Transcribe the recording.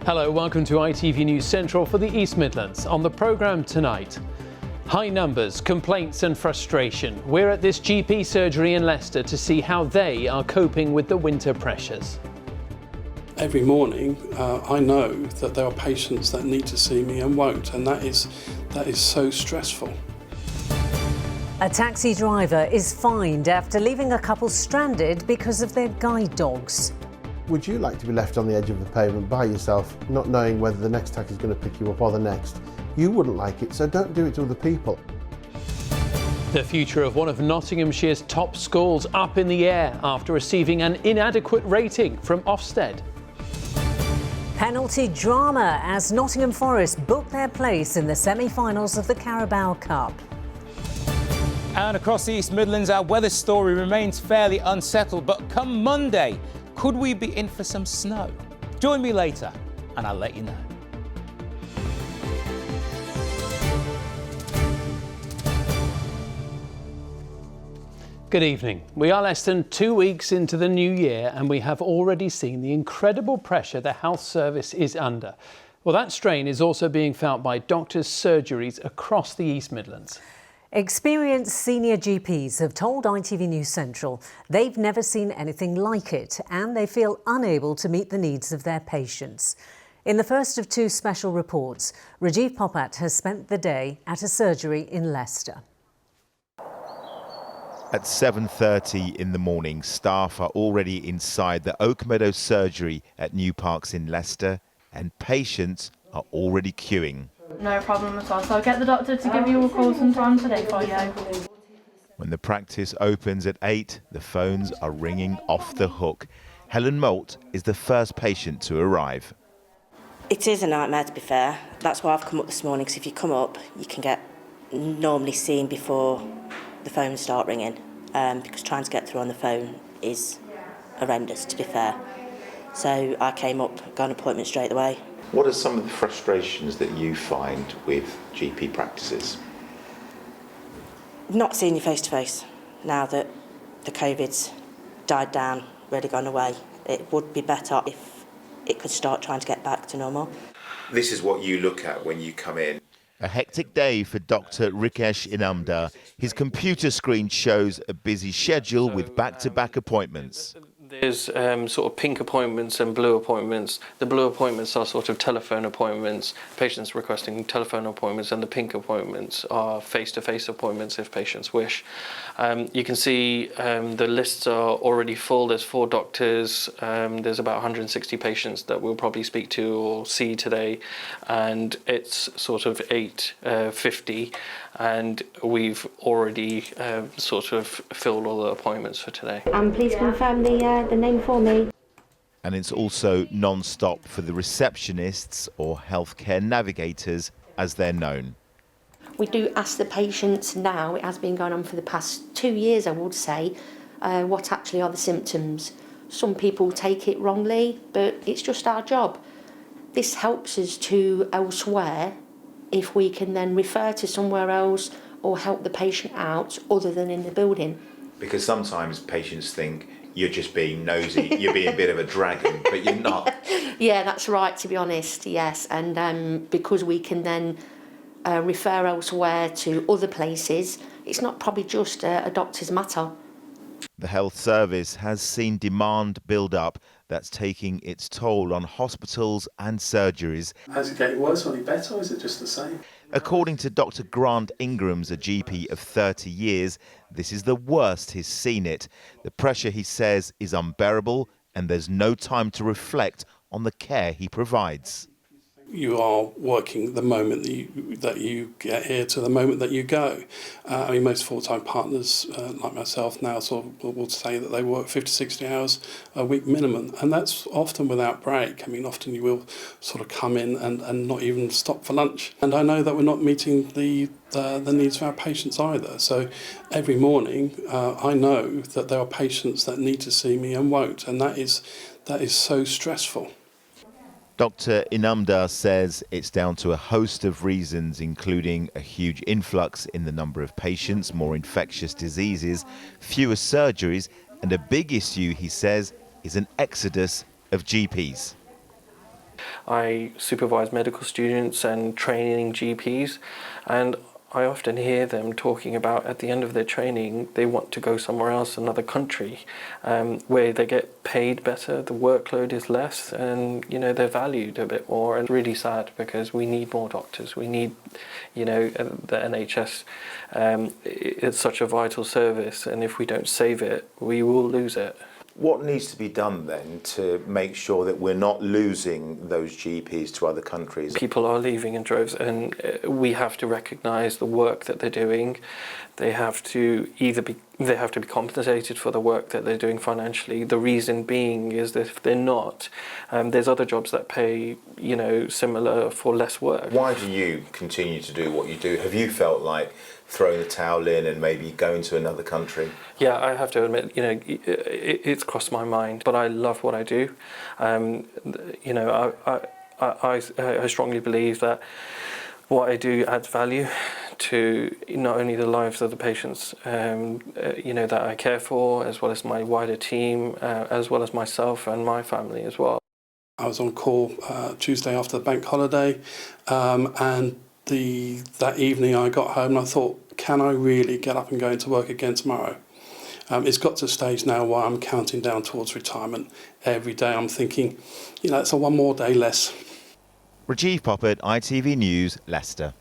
Hello, welcome to ITV News Central for the East Midlands. On the programme tonight, high numbers, complaints and frustration. We're at this GP surgery in Leicester to see how they are coping with the winter pressures. Every morning I know that there are patients that need to see me and won't, and that is so stressful. A taxi driver is fined after leaving a couple stranded because of their guide dogs. Would you like to be left on the edge of the pavement by yourself, not knowing whether the next taxi is going to pick you up or the next? You wouldn't like it, so don't do it to other people. The future of one of Nottinghamshire's top schools up in the air after receiving an inadequate rating from Ofsted. Penalty drama as Nottingham Forest book their place in the semi-finals of the Carabao Cup. And across the East Midlands, our weather story remains fairly unsettled, but come Monday, could we be in for some snow? Join me later and I'll let you know. Good evening. We are less than 2 weeks into the new year and we have already seen the incredible pressure the health service is under. Well, that strain is also being felt by doctors' surgeries across the East Midlands. Experienced senior GPs have told ITV News Central they've never seen anything like it and they feel unable to meet the needs of their patients. In the first of two special reports, Rajiv Popat has spent the day at a surgery in Leicester. At 7:30 in the morning, staff are already inside the Oakmeadow Surgery at New Parks in Leicester and patients are already queuing. No problem at all. So I'll get the doctor to give you a call sometime today for you. When the practice opens at 8, the phones are ringing off the hook. Helen Moult is the first patient to arrive. It is a nightmare, to be fair. That's why I've come up this morning, because if you come up, you can get normally seen before the phones start ringing, because trying to get through on the phone is horrendous, to be fair. So I came up, got an appointment straight away. What are some of the frustrations that you find with GP practices? Not seeing you face to face now that the COVID's died down, really gone away. It would be better if it could start trying to get back to normal. This is what you look at when you come in. A hectic day for Dr. Rikesh Inamdar. His computer screen shows a busy schedule with back-to-back appointments. There's sort of pink appointments and blue appointments. The blue appointments are sort of telephone appointments, patients requesting telephone appointments, and the pink appointments are face-to-face appointments if patients wish. You can see the lists are already full. There's 4 doctors. There's about 160 patients that we'll probably speak to or see today, and it's sort of 8:50, and we've already sort of filled all the appointments for today. Please confirm the name for me. And it's also non-stop for the receptionists, or healthcare navigators as they're known. We do ask the patients now, it has been going on for the past 2 years I would say, what actually are the symptoms. Some people take it wrongly, but it's just our job. This helps us to elsewhere if we can then refer to somewhere else or help the patient out other than in the building. Because sometimes patients think you're just being nosy, you're being a bit of a dragon, but you're not. Yeah, that's right, to be honest, yes. And because we can then refer elsewhere to other places, it's not probably just a doctor's matter. The health service has seen demand build up that's taking its toll on hospitals and surgeries. Has it getting worse or any better, or is it just the same? According to Dr. Grant Ingrams, a GP of 30 years, this is the worst he's seen it. The pressure, he says, is unbearable and there's no time to reflect on the care he provides. You are working the moment that you get here to the moment that you go. I mean, most full-time partners, like myself now, sort of will say that they work 50, 60 hours a week minimum, and that's often without break. I mean, often you will sort of come in and not even stop for lunch. And I know that we're not meeting the needs of our patients either. So every morning, I know that there are patients that need to see me and won't, and that is so stressful. Dr. Inamdar says it's down to a host of reasons, including a huge influx in the number of patients, more infectious diseases, fewer surgeries, and a big issue, he says, is an exodus of GPs. I supervise medical students and training GPs, and I often hear them talking about at the end of their training they want to go somewhere else, another country, where they get paid better, the workload is less, and they're valued a bit more. And it's really sad because we need more doctors. We need, the NHS. It's such a vital service, and if we don't save it, we will lose it. What needs to be done then to make sure that we're not losing those GPs to other countries? People are leaving in droves, and we have to recognise the work that they're doing. They have to be compensated for the work that they're doing financially. The reason being is that if they're not, there's other jobs that pay, similar for less work. Why do you continue to do what you do? Have you felt like throwing the towel in and maybe going to another country? Yeah, I have to admit, it's crossed my mind, but I love what I do. I strongly believe that what I do adds value to not only the lives of the patients, that I care for, as well as my wider team, as well as myself and my family as well. I was on call Tuesday after the bank holiday, and that evening I got home and I thought, can I really get up and go into work again tomorrow? It's got to a stage now where I'm counting down towards retirement. Every day I'm thinking, it's one more day less. Rajiv Poppert, ITV News, Leicester.